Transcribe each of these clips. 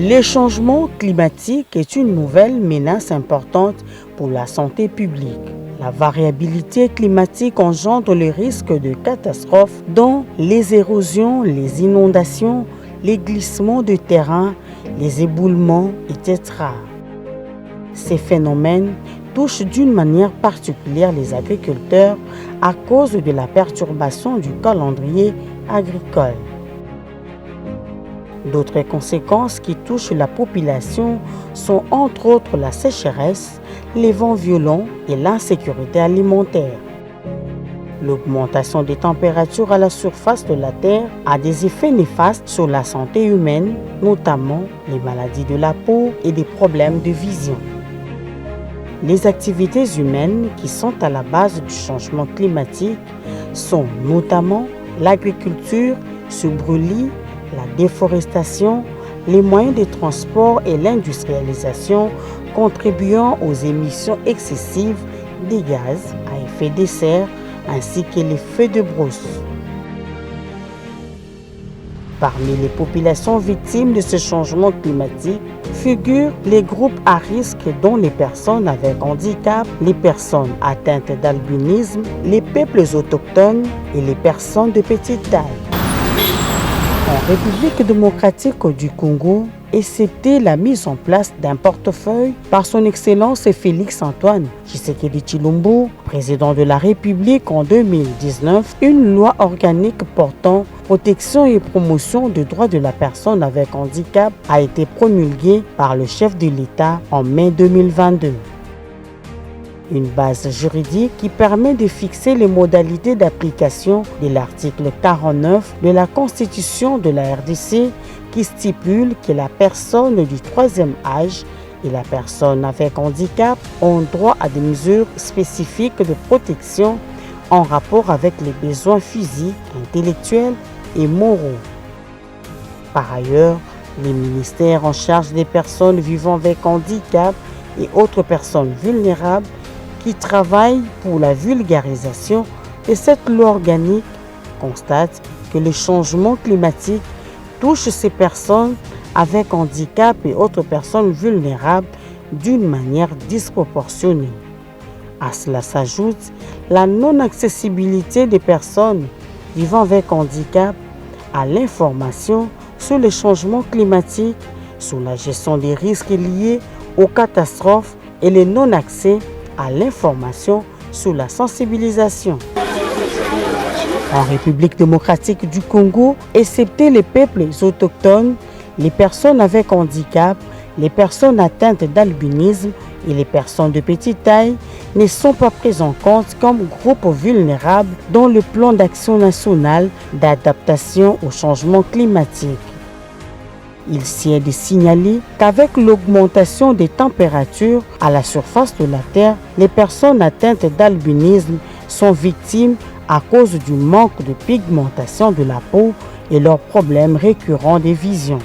Le changement climatique est une nouvelle menace importante pour la santé publique. La variabilité climatique engendre le risque de catastrophes dont les érosions, les inondations, les glissements de terrain, les éboulements, etc. Ces phénomènes touchent d'une manière particulière les agriculteurs à cause de la perturbation du calendrier agricole. D'autres conséquences qui touchent la population sont entre autres la sécheresse, les vents violents et l'insécurité alimentaire. L'augmentation des températures à la surface de la Terre a des effets néfastes sur la santé humaine, notamment les maladies de la peau et des problèmes de vision. Les activités humaines qui sont à la base du changement climatique sont notamment l'agriculture sur brûlis, la déforestation, les moyens de transport et l'industrialisation contribuant aux émissions excessives des gaz à effet de serre ainsi que les feux de brousse. Parmi les populations victimes de ce changement climatique figurent les groupes à risque dont les personnes avec handicap, les personnes atteintes d'albinisme, les peuples autochtones et les personnes de petite taille. En République démocratique du Congo, excepté la mise en place d'un portefeuille par son Excellence Félix-Antoine Tshisekedi Tshilombo, président de la République en 2019, une loi organique portant protection et promotion des droits de la personne avec handicap a été promulguée par le chef de l'État en mai 2022. Une base juridique qui permet de fixer les modalités d'application de l'article 49 de la Constitution de la RDC qui stipule que la personne du troisième âge et la personne avec handicap ont droit à des mesures spécifiques de protection en rapport avec les besoins physiques, intellectuels et moraux. Par ailleurs, les ministères en charge des personnes vivant avec handicap et autres personnes vulnérables qui travaillent pour la vulgarisation de cette loi organique constatent que le changement climatique touche ces personnes avec handicap et autres personnes vulnérables d'une manière disproportionnée. À cela s'ajoute la non-accessibilité des personnes vivant avec handicap à l'information sur les changements climatiques, sur la gestion des risques liés aux catastrophes et le non-accès à l'information sur la sensibilisation. En République démocratique du Congo, excepté les peuples autochtones, les personnes avec handicap, les personnes atteintes d'albinisme et les personnes de petite taille ne sont pas prises en compte comme groupes vulnérables dans le plan d'action national d'adaptation au changement climatique. Il s'y est de signaler qu'avec l'augmentation des températures à la surface de la Terre, les personnes atteintes d'albinisme sont victimes à cause du manque de pigmentation de la peau et leurs problèmes récurrents de vision.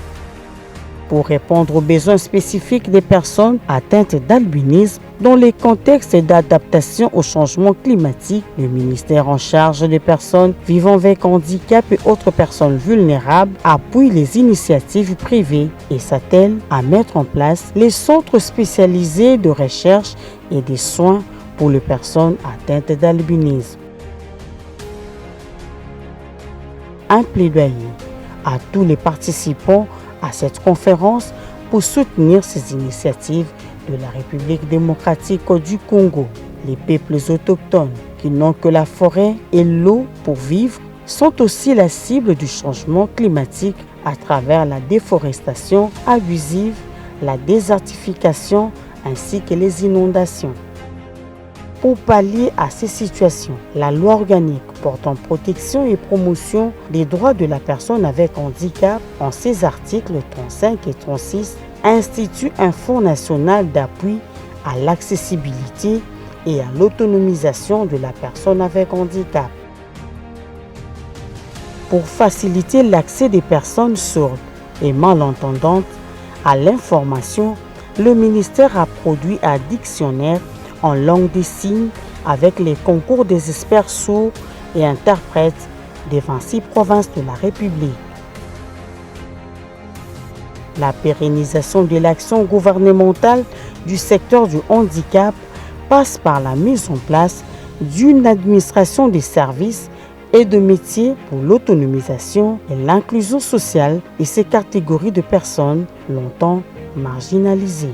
Pour répondre aux besoins spécifiques des personnes atteintes d'albinisme, dans les contextes d'adaptation au changement climatique, le ministère en charge des personnes vivant avec handicap et autres personnes vulnérables appuie les initiatives privées et s'attelle à mettre en place les centres spécialisés de recherche et de soins pour les personnes atteintes d'albinisme. Un plaidoyer à tous les participants à cette conférence pour soutenir ces initiatives de la République démocratique du Congo. Les peuples autochtones qui n'ont que la forêt et l'eau pour vivre sont aussi la cible du changement climatique à travers la déforestation abusive, la désertification ainsi que les inondations. Pour pallier à ces situations, la loi organique portant protection et promotion des droits de la personne avec handicap, en ses articles 35 et 36, institue un fonds national d'appui à l'accessibilité et à l'autonomisation de la personne avec handicap. Pour faciliter l'accès des personnes sourdes et malentendantes à l'information, le ministère a produit un dictionnaire en langue des signes avec les concours des experts sourds et interprètes des 26 provinces de la République. La pérennisation de l'action gouvernementale du secteur du handicap passe par la mise en place d'une administration des services et de métiers pour l'autonomisation et l'inclusion sociale et ces catégories de personnes longtemps marginalisées.